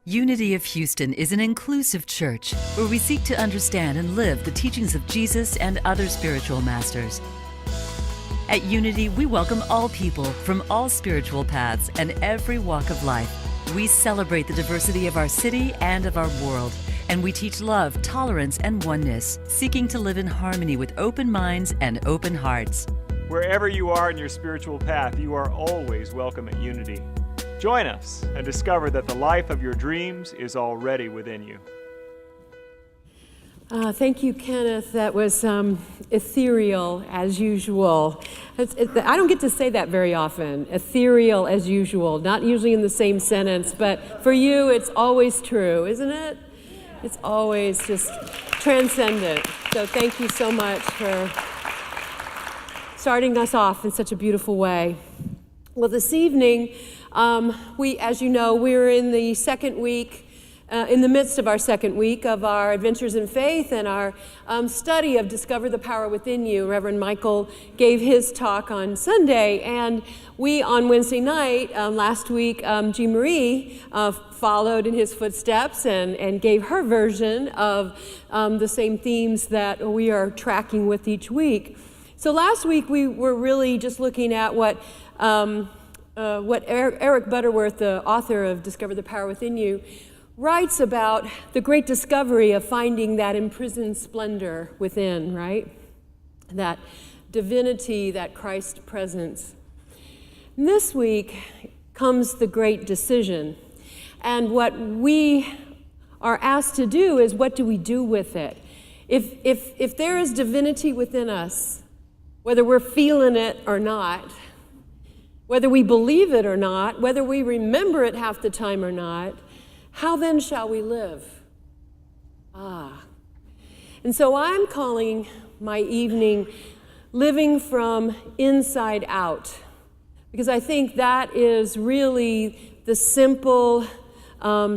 Unity of Houston is an inclusive church where we seek to understand and live the teachings of Jesus and other spiritual masters. At Unity, we welcome all people from all spiritual paths and every walk of life. We celebrate the diversity of our city and of our world, and we teach love, tolerance, and oneness, seeking to live in harmony with open minds and open hearts. Wherever you are in your spiritual path, you are always welcome at Unity. Join us and discover that the life of your dreams is already within you. Thank you, Kenneth. That was ethereal as usual. I don't get to say that very often. Ethereal as usual, not usually in the same sentence, but for you, it's always true, isn't it? It's always just transcendent. So thank you so much for starting us off in such a beautiful way. Well, this evening, as you know, we're in the second week, in the midst of our second week of our Adventures in Faith and our study of Discover the Power Within You. Reverend Michael gave his talk on Sunday, and we on Wednesday night, last week, Jean Marie followed in his footsteps and gave her version of the same themes that we are tracking with each week. So last week we were really just looking at what Eric Butterworth, the author of Discover the Power Within You, writes about the great discovery of finding that imprisoned splendor within, right? That divinity, that Christ presence. And this week comes the great decision. And what we are asked to do is, what do we do with it? If there is divinity within us, whether we're feeling it or not, whether we believe it or not, whether we remember it half the time or not, how then shall we live? And so I'm calling my evening Living from Inside Out, because I think that is really the simple,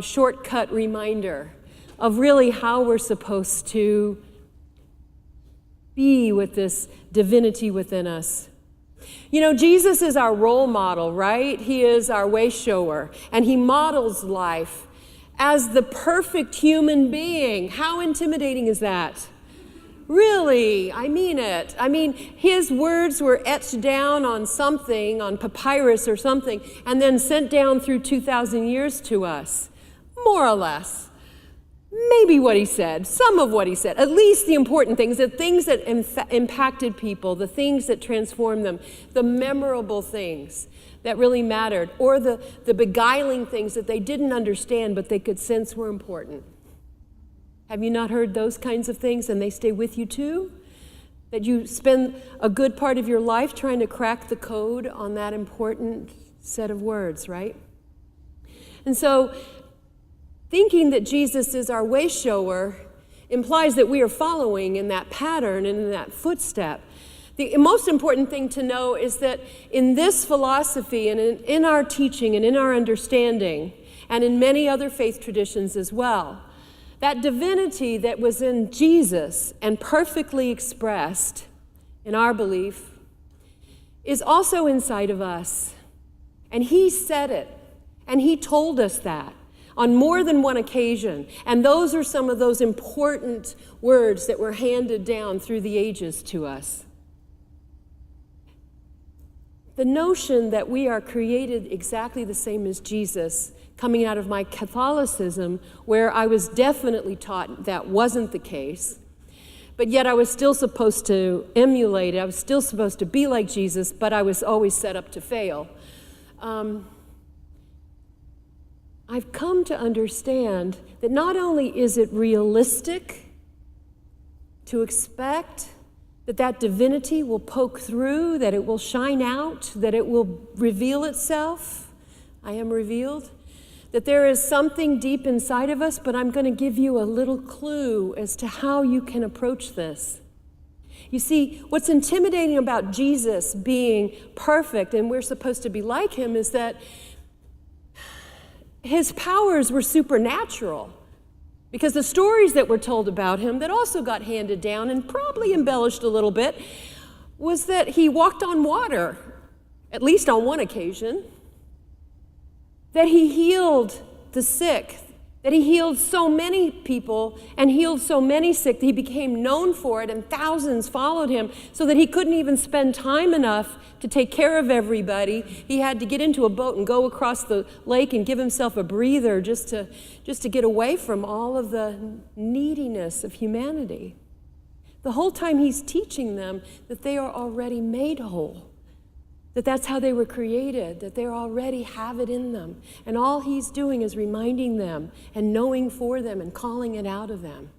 shortcut reminder of really how we're supposed to be with this divinity within us. You know, Jesus is our role model, right? He is our way shower, and he models life as the perfect human being. How intimidating is that? Really, I mean it. I mean, his words were etched down on something, on papyrus or something, and then sent down through 2,000 years to us, more or less. Maybe what he said, some of what he said, at least the important things, the things that impacted people, the things that transformed them, the memorable things that really mattered, or the beguiling things that they didn't understand but they could sense were important. Have you not heard those kinds of things, and they stay with you too? That you spend a good part of your life trying to crack the code on that important set of words, right? And so thinking that Jesus is our way shower implies that we are following in that pattern and in that footstep. The most important thing to know is that in this philosophy and in our teaching and in our understanding, and in many other faith traditions as well, that divinity that was in Jesus and perfectly expressed in our belief is also inside of us. And he said it, and he told us that on more than one occasion. And those are some of those important words that were handed down through the ages to us. The notion that we are created exactly the same as Jesus, coming out of my Catholicism, where I was definitely taught that wasn't the case, but yet I was still supposed to emulate it, I was still supposed to be like Jesus, but I was always set up to fail. I've come to understand that not only is it realistic to expect that divinity will poke through, that it will shine out, that it will reveal itself, I am revealed, that there is something deep inside of us, but I'm going to give you a little clue as to how you can approach this. You see, what's intimidating about Jesus being perfect, and we're supposed to be like him, is that his powers were supernatural, because the stories that were told about him that also got handed down and probably embellished a little bit was that he walked on water, at least on one occasion, that he healed the sick, that he healed so many people and healed so many sick that he became known for it, and thousands followed him, so that he couldn't even spend time enough to take care of everybody. He had to get into a boat and go across the lake and give himself a breather just to get away from all of the neediness of humanity. The whole time he's teaching them that they are already made whole, that that's how they were created, that they already have it in them. And all he's doing is reminding them and knowing for them and calling it out of them.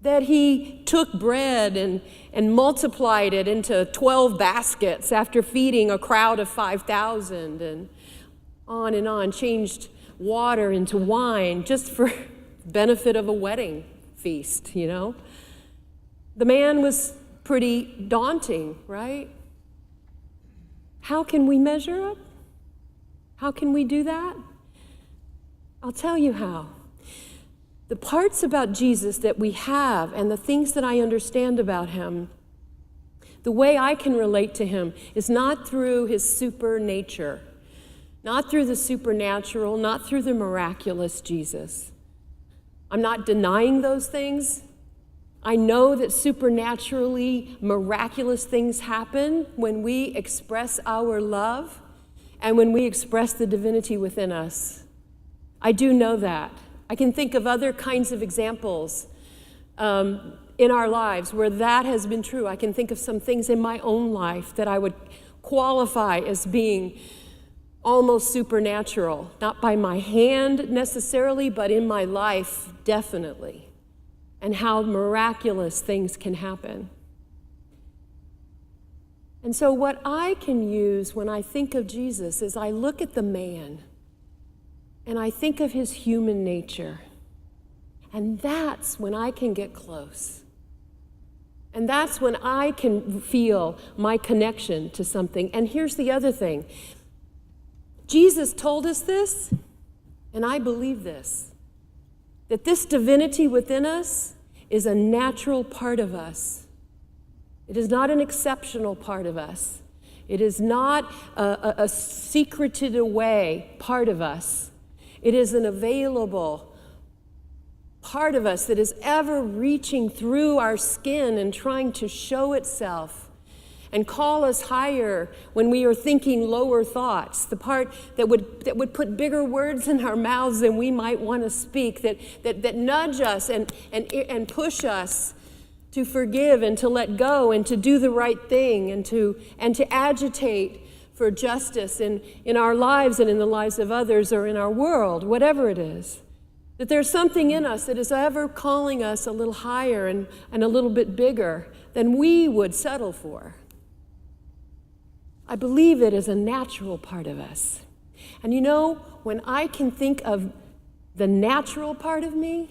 That he took bread and multiplied it into 12 baskets after feeding a crowd of 5,000, and on, changed water into wine just for benefit of a wedding feast, you know. The man was pretty daunting, right? How can we measure up? How can we do that? I'll tell you how. The parts about Jesus that we have and the things that I understand about him, the way I can relate to him is not through his super nature, not through the supernatural, not through the miraculous Jesus. I'm not denying those things. I know that supernaturally miraculous things happen when we express our love and when we express the divinity within us. I do know that. I can think of other kinds of examples in our lives where that has been true. I can think of some things in my own life that I would qualify as being almost supernatural, not by my hand necessarily, but in my life definitely. And how miraculous things can happen. And so what I can use when I think of Jesus is I look at the man and I think of his human nature. And that's when I can get close. And that's when I can feel my connection to something. And here's the other thing. Jesus told us this, and I believe this, that this divinity within us is a natural part of us. It is not an exceptional part of us. It is not a secreted away part of us. It is an available part of us that is ever reaching through our skin and trying to show itself and call us higher when we are thinking lower thoughts, the part that would put bigger words in our mouths than we might want to speak, that nudge us and push us to forgive and to let go and to do the right thing and to agitate for justice in our lives and in the lives of others or in our world, whatever it is. That there's something in us that is ever calling us a little higher and a little bit bigger than we would settle for. I believe it is a natural part of us. And you know, when I can think of the natural part of me,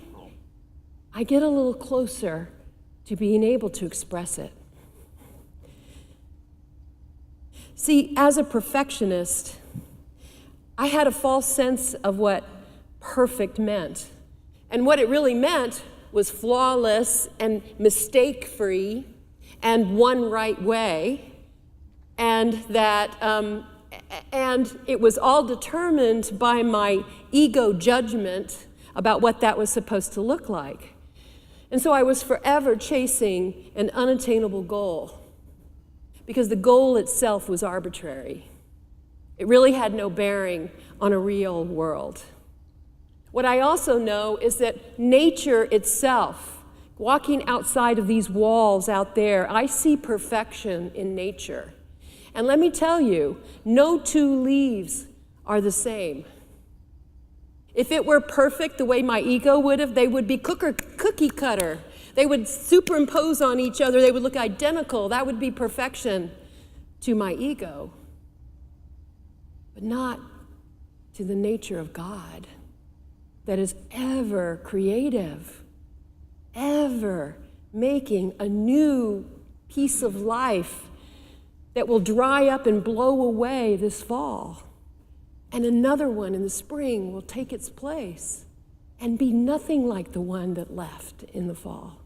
I get a little closer to being able to express it. See, as a perfectionist, I had a false sense of what perfect meant. And what it really meant was flawless and mistake-free and one right way. And that, and it was all determined by my ego judgment about what that was supposed to look like. And so I was forever chasing an unattainable goal because the goal itself was arbitrary. It really had no bearing on a real world. What I also know is that nature itself, walking outside of these walls out there, I see perfection in nature. And let me tell you, no two leaves are the same. If it were perfect the way my ego would have, they would be cookie cutter. They would superimpose on each other. They would look identical. That would be perfection to my ego. But not to the nature of God that is ever creative, ever making a new piece of life that will dry up and blow away this fall. And another one in the spring will take its place and be nothing like the one that left in the fall.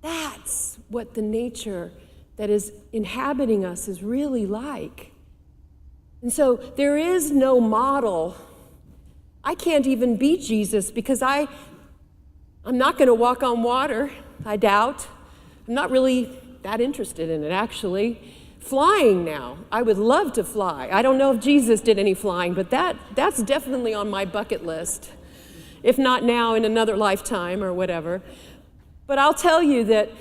That's what the nature that is inhabiting us is really like. And so there is no model. I can't even be Jesus because I'm not going to walk on water, I doubt. I'm not really that interested in it, actually. Flying now, I would love to fly. I don't know if Jesus did any flying, but that's definitely on my bucket list. If not now, in another lifetime or whatever. But I'll tell you that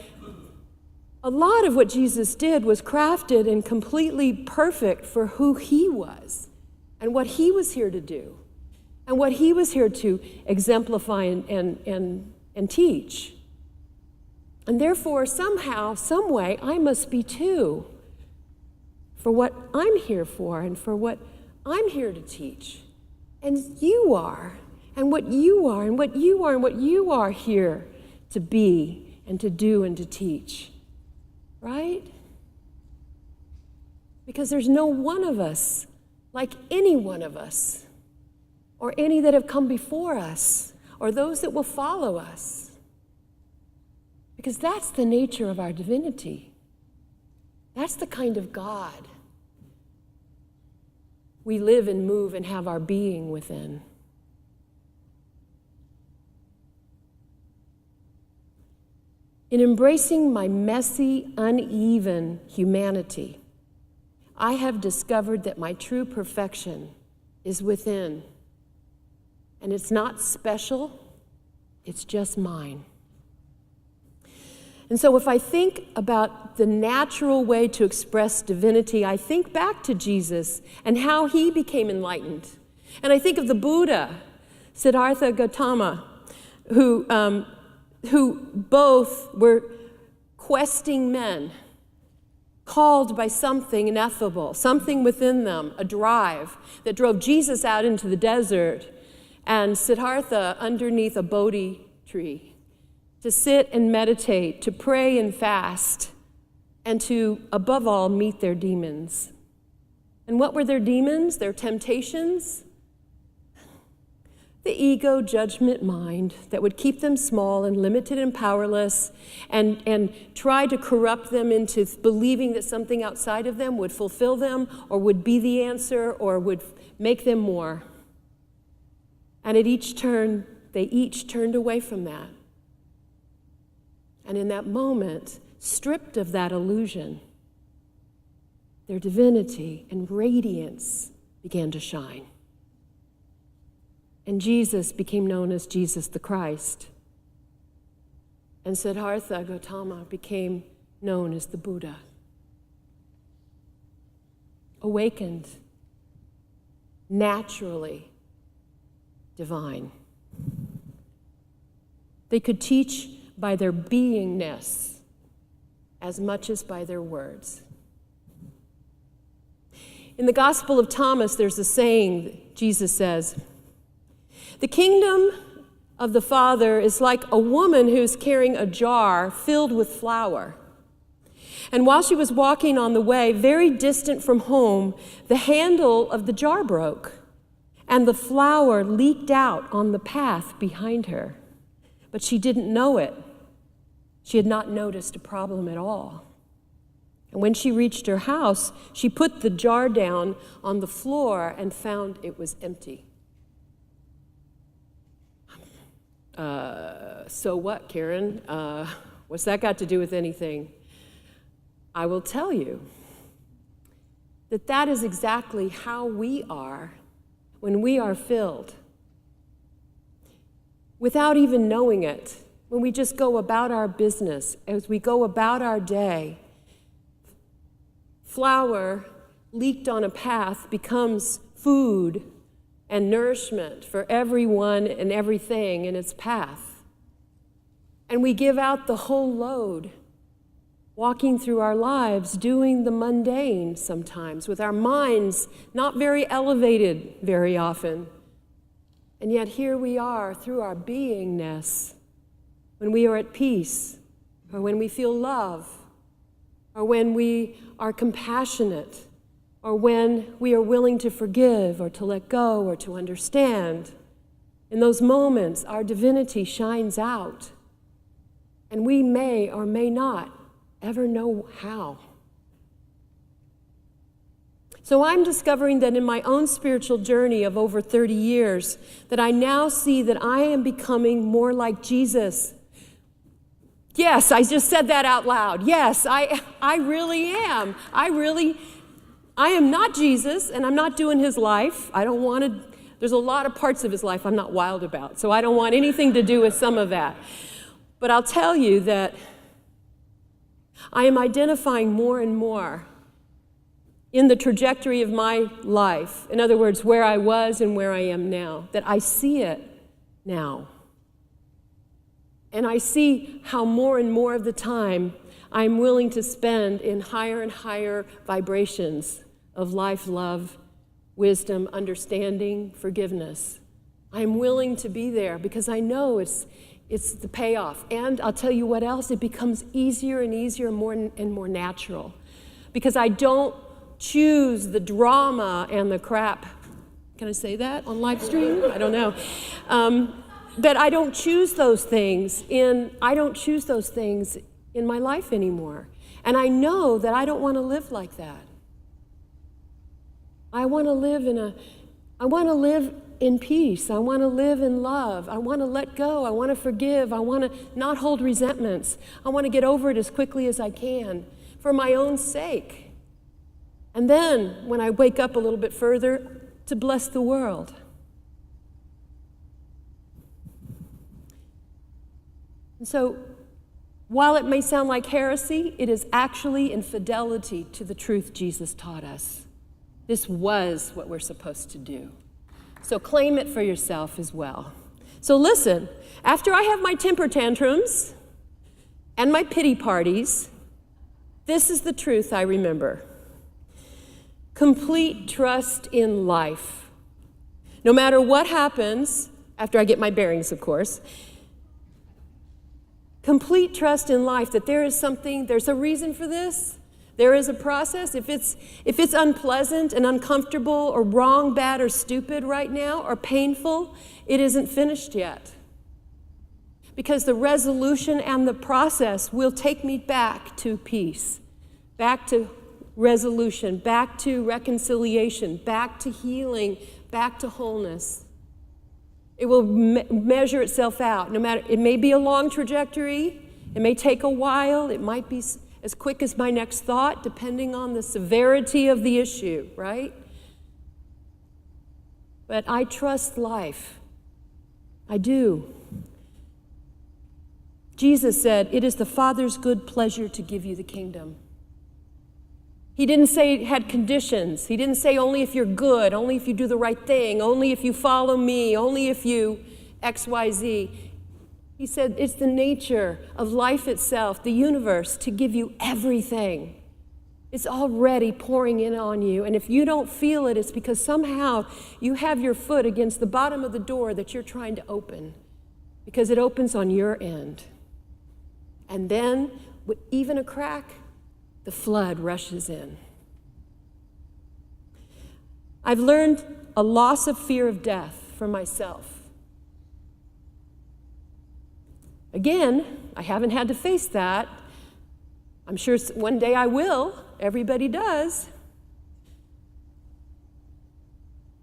a lot of what Jesus did was crafted and completely perfect for who he was and what he was here to do and what he was here to exemplify and teach. And therefore, somehow, some way, I must be too, for what I'm here for and for what I'm here to teach. And you are, and what you are, and what you are, and what you are here to be and to do and to teach. Right? Because there's no one of us like any one of us, or any that have come before us, or those that will follow us. Because that's the nature of our divinity. That's the kind of God we live and move and have our being within. In embracing my messy, uneven humanity, I have discovered that my true perfection is within. And it's not special, it's just mine. And so if I think about the natural way to express divinity, I think back to Jesus and how he became enlightened. And I think of the Buddha, Siddhartha Gautama, who both were questing men, called by something ineffable, something within them, a drive that drove Jesus out into the desert and Siddhartha underneath a Bodhi tree to sit and meditate, to pray and fast, and to, above all, meet their demons. And what were their demons? Their temptations? The ego judgment mind that would keep them small and limited and powerless and try to corrupt them into believing that something outside of them would fulfill them or would be the answer or would make them more. And at each turn, they each turned away from that. And in that moment, stripped of that illusion, their divinity and radiance began to shine. And Jesus became known as Jesus the Christ. And Siddhartha Gautama became known as the Buddha. Awakened, naturally divine. They could teach by their beingness as much as by their words. In the Gospel of Thomas, there's a saying, Jesus says, "The kingdom of the Father is like a woman who's carrying a jar filled with flour. And while she was walking on the way, very distant from home, the handle of the jar broke, and the flour leaked out on the path behind her. But she didn't know it. She had not noticed a problem at all. And when she reached her house, she put the jar down on the floor and found it was empty." So what, Karen? What's that got to do with anything? I will tell you that that is exactly how we are when we are filled. Without even knowing it, when we just go about our business, as we go about our day, flour leaked on a path becomes food and nourishment for everyone and everything in its path. And we give out the whole load, walking through our lives, doing the mundane sometimes, with our minds not very elevated very often. And yet here we are through our beingness, when we are at peace, or when we feel love, or when we are compassionate, or when we are willing to forgive or to let go or to understand. In those moments, our divinity shines out, and we may or may not ever know how. So I'm discovering that in my own spiritual journey of over 30 years, that I now see that I am becoming more like Jesus. Yes, I just said that out loud. Yes, I really am. I am not Jesus, and I'm not doing his life. I don't want to, there's a lot of parts of his life I'm not wild about, so I don't want anything to do with some of that. But I'll tell you that I am identifying more and more in the trajectory of my life, in other words, where I was and where I am now, that I see it now. And I see how more and more of the time I'm willing to spend in higher and higher vibrations of life, love, wisdom, understanding, forgiveness. I'm willing to be there because I know it's the payoff. And I'll tell you what else, it becomes easier and easier and more natural. Because I don't choose the drama and the crap. Can I say that on live stream? I don't know. That I don't choose those things in my life anymore. And I know that I don't want to live like that. I want to live in peace. I want to live in love. I want to let go. I want to forgive. I want to not hold resentments. I want to get over it as quickly as I can for my own sake. And then, when I wake up a little bit further, to bless the world. And so, while it may sound like heresy, it is actually in fidelity to the truth Jesus taught us. This was what we're supposed to do. So claim it for yourself as well. So listen, after I have my temper tantrums and my pity parties, this is the truth I remember. Complete trust in life. No matter what happens, after I get my bearings, of course, complete trust in life that there is something, there's a reason for this. There is a process. If it's unpleasant and uncomfortable or wrong, bad, or stupid right now, or painful, it isn't finished yet. Because the resolution and the process will take me back to peace, back to resolution, back to reconciliation, back to healing, back to wholeness. It will measure itself out. No matter, it may be a long trajectory, it may take a while, it might be as quick as my next thought, depending on the severity of the issue, right? But I trust life. I do. Jesus said, "It is the Father's good pleasure to give you the kingdom." He didn't say it had conditions. He didn't say only if you're good, only if you do the right thing, only if you follow me, only if you X, Y, Z. He said it's the nature of life itself, the universe, to give you everything. It's already pouring in on you. And if you don't feel it, it's because somehow you have your foot against the bottom of the door that you're trying to open, because it opens on your end. And then, with even a crack, the flood rushes in. I've learned a loss of fear of death for myself. Again, I haven't had to face that. I'm sure one day I will. Everybody does.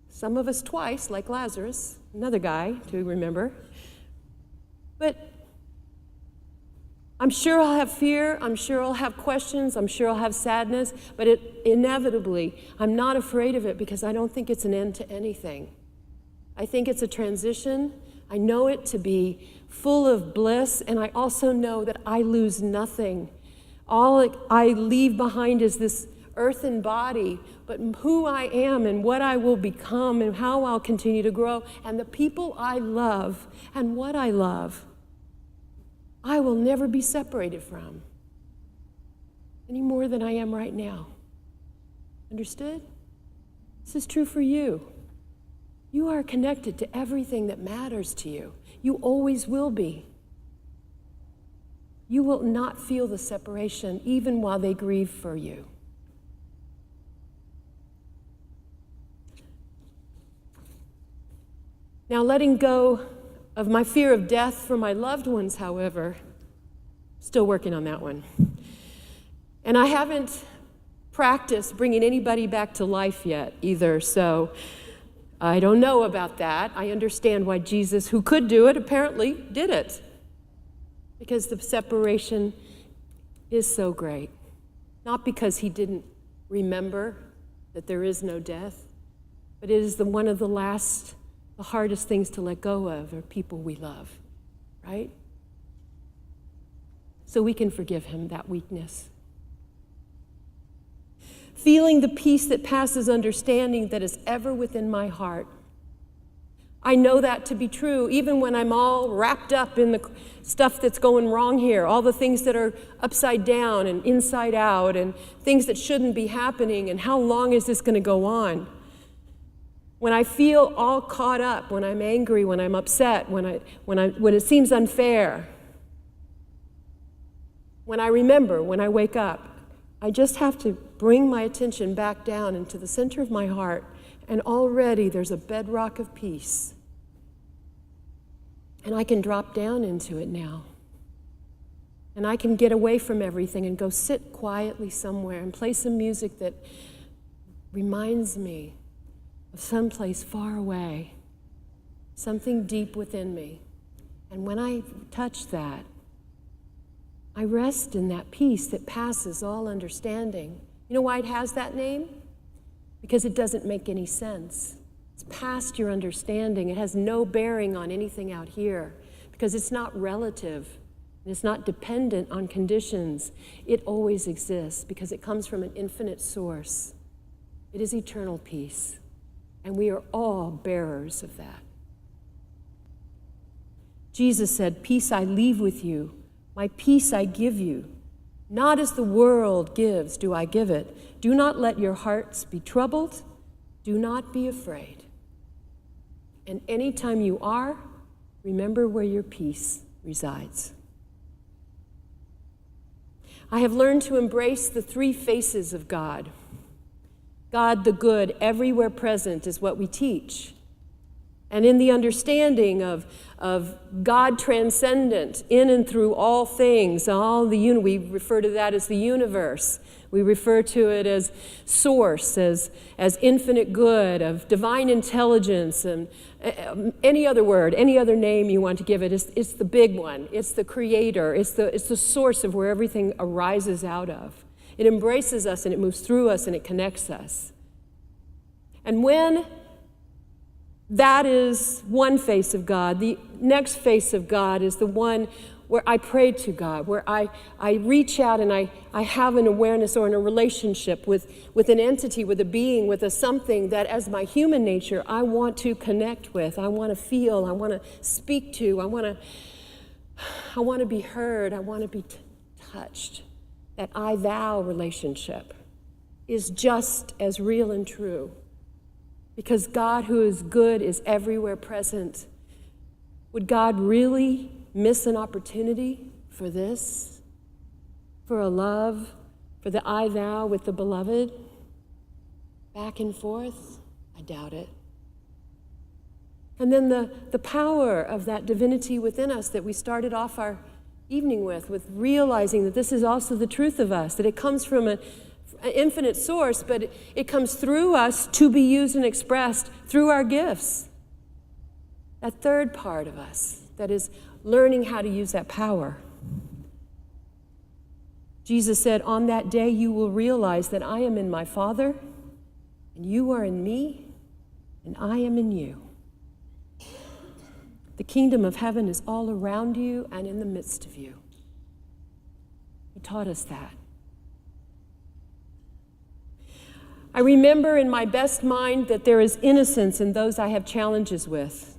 Some of us twice, like Lazarus, another guy to remember. But I'm sure I'll have fear, I'm sure I'll have questions, I'm sure I'll have sadness, but inevitably, I'm not afraid of it because I don't think it's an end to anything. I think it's a transition. I know it to be full of bliss, and I also know that I lose nothing. All I leave behind is this earthen body, but who I am and what I will become and how I'll continue to grow, and the people I love and what I love, I will never be separated from any more than I am right now. Understood? This is true for you. You are connected to everything that matters to you. You always will be. You will not feel the separation even while they grieve for you. Now, letting go of my fear of death for my loved ones, however, still working on that one. And I haven't practiced bringing anybody back to life yet either, so I don't know about that. I understand why Jesus, who could do it, apparently did it. Because the separation is so great. Not because he didn't remember that there is no death, but it is one of the hardest things to let go of are people we love, right? So we can forgive him that weakness. Feeling the peace that passes understanding that is ever within my heart. I know that to be true, even when I'm all wrapped up in the stuff that's going wrong here, all the things that are upside down and inside out, and things that shouldn't be happening, and how long is this going to go on? When I feel all caught up, when I'm angry, when I'm upset, when it seems unfair, when I remember, when I wake up, I just have to bring my attention back down into the center of my heart, and already there's a bedrock of peace. And I can drop down into it now. And I can get away from everything and go sit quietly somewhere and play some music that reminds me of someplace far away, something deep within me. And when I touch that, I rest in that peace that passes all understanding. You know why it has that name? Because it doesn't make any sense. It's past your understanding. It has no bearing on anything out here because it's not relative. And it's not dependent on conditions. It always exists because it comes from an infinite source. It is eternal peace. And we are all bearers of that. Jesus said, "Peace I leave with you. My peace I give you. Not as the world gives do I give it. Do not let your hearts be troubled. Do not be afraid." And anytime you are, remember where your peace resides. I have learned to embrace the three faces of God. God the good, everywhere present, is what we teach. And in the understanding of God transcendent, in and through all things, we refer to that as the universe. We refer to it as source, as infinite good, of divine intelligence, and any other word, any other name you want to give it. It's the big one. It's the creator. It's the source of where everything arises out of. It embraces us and it moves through us and it connects us. And when that is one face of God, the next face of God is the one where I pray to God, where I reach out and I have an awareness or in a relationship with an entity, with a being, with a something that as my human nature I want to connect with, I want to feel, I want to speak to, I want to be heard, I want to be touched. That I-thou relationship is just as real and true. Because God, who is good, is everywhere present. Would God really miss an opportunity for this? For a love, for the I-thou with the beloved? Back and forth? I doubt it. And then the power of that divinity within us that we started off our evening with realizing that this is also the truth of us, that it comes from an infinite source, but it comes through us to be used and expressed through our gifts. That third part of us, that is learning how to use that power. Jesus said, "On that day you will realize that I am in my Father, and you are in me, and I am in you. The kingdom of heaven is all around you and in the midst of you." He taught us that. I remember in my best mind that there is innocence in those I have challenges with.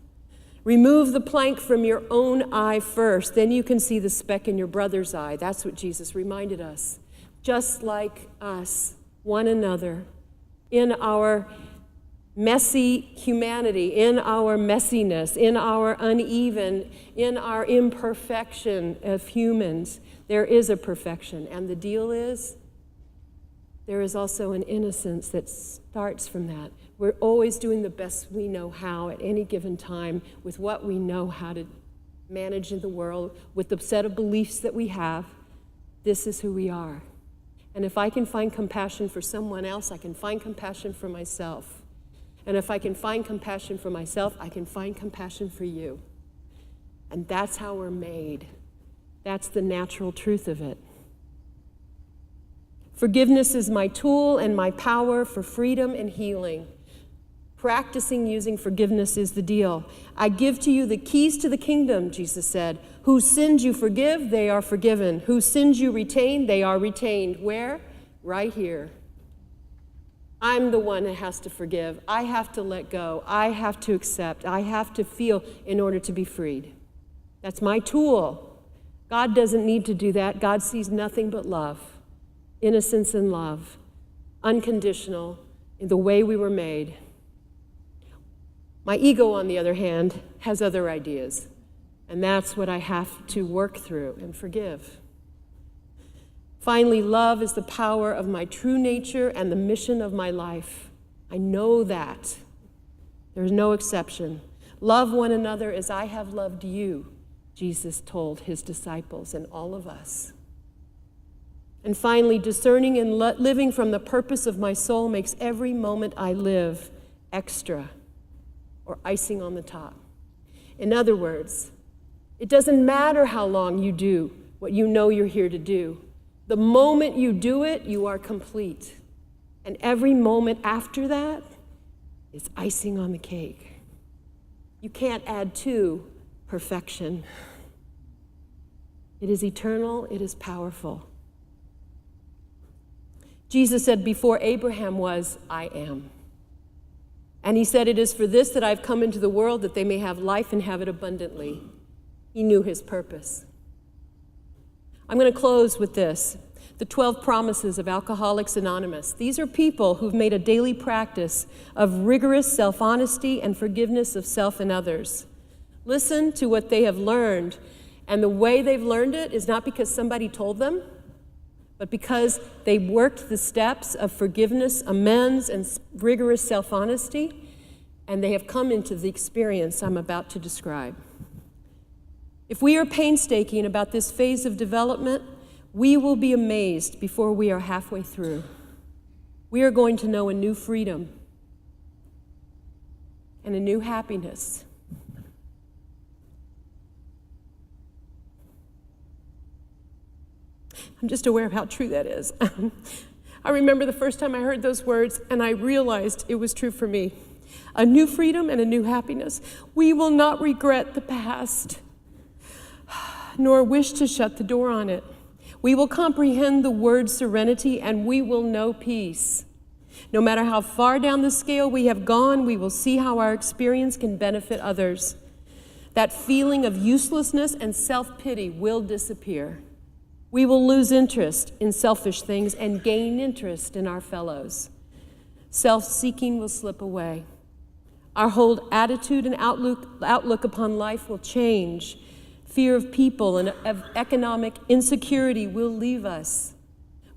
Remove the plank from your own eye first, then you can see the speck in your brother's eye. That's what Jesus reminded us. Just like us, one another, in our messy humanity, in our messiness, in our uneven, in our imperfection of humans, there is a perfection. And the deal is, there is also an innocence that starts from that. We're always doing the best we know how at any given time with what we know how to manage in the world, with the set of beliefs that we have. This is who we are. And if I can find compassion for someone else, I can find compassion for myself. And if I can find compassion for myself, I can find compassion for you. And that's how we're made. That's the natural truth of it. Forgiveness is my tool and my power for freedom and healing. Practicing using forgiveness is the deal. I give to you the keys to the kingdom, Jesus said. Whose sins you forgive, they are forgiven. Whose sins you retain, they are retained. Where? Right here. I'm the one that has to forgive. I have to let go. I have to accept. I have to feel in order to be freed. That's my tool. God doesn't need to do that. God sees nothing but love, innocence and love, unconditional in the way we were made. My ego, on the other hand, has other ideas, and that's what I have to work through and forgive. Finally, love is the power of my true nature and the mission of my life. I know that. There's no exception. Love one another as I have loved you, Jesus told his disciples and all of us. And finally, discerning and living from the purpose of my soul makes every moment I live extra, or icing on the top. In other words, it doesn't matter how long you do what you know you're here to do. The moment you do it, you are complete. And every moment after that is icing on the cake. You can't add to perfection. It is eternal, it is powerful. Jesus said, before Abraham was, I am. And he said, it is for this that I've come into the world, that they may have life and have it abundantly. He knew his purpose. I'm going to close with this. The 12 promises of Alcoholics Anonymous. These are people who've made a daily practice of rigorous self-honesty and forgiveness of self and others. Listen to what they have learned. And the way they've learned it is not because somebody told them, but because they worked the steps of forgiveness, amends, and rigorous self-honesty, and they have come into the experience I'm about to describe. If we are painstaking about this phase of development, we will be amazed before we are halfway through. We are going to know a new freedom and a new happiness. I'm just aware of how true that is. I remember the first time I heard those words, and I realized it was true for me. A new freedom and a new happiness. We will not regret the past, nor wish to shut the door on it. We will comprehend the word serenity, and we will know peace. No matter how far down the scale we have gone, we will see how our experience can benefit others. That feeling of uselessness and self-pity will disappear. We will lose interest in selfish things and gain interest in our fellows. Self-seeking will slip away. Our whole attitude and outlook upon life will change. Fear of people and of economic insecurity will leave us.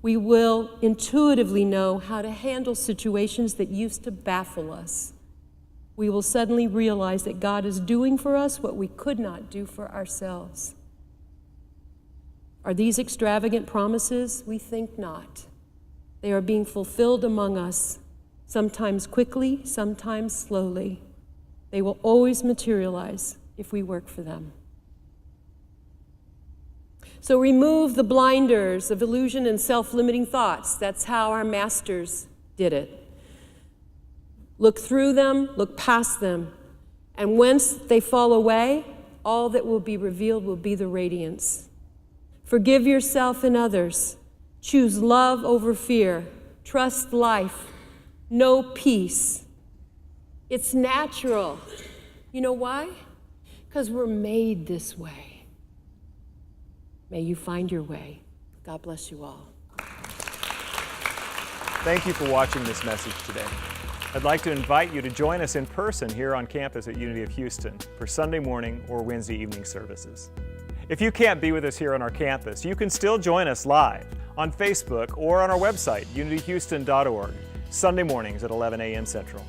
We will intuitively know how to handle situations that used to baffle us. We will suddenly realize that God is doing for us what we could not do for ourselves. Are these extravagant promises? We think not. They are being fulfilled among us, sometimes quickly, sometimes slowly. They will always materialize if we work for them. So remove the blinders of illusion and self-limiting thoughts. That's how our masters did it. Look through them, look past them, and once they fall away, all that will be revealed will be the radiance. Forgive yourself and others. Choose love over fear. Trust life. Know peace. It's natural. You know why? Because we're made this way. May you find your way. God bless you all. Thank you for watching this message today. I'd like to invite you to join us in person here on campus at Unity of Houston for Sunday morning or Wednesday evening services. If you can't be with us here on our campus, you can still join us live on Facebook or on our website, unityhouston.org, Sunday mornings at 11 a.m. Central.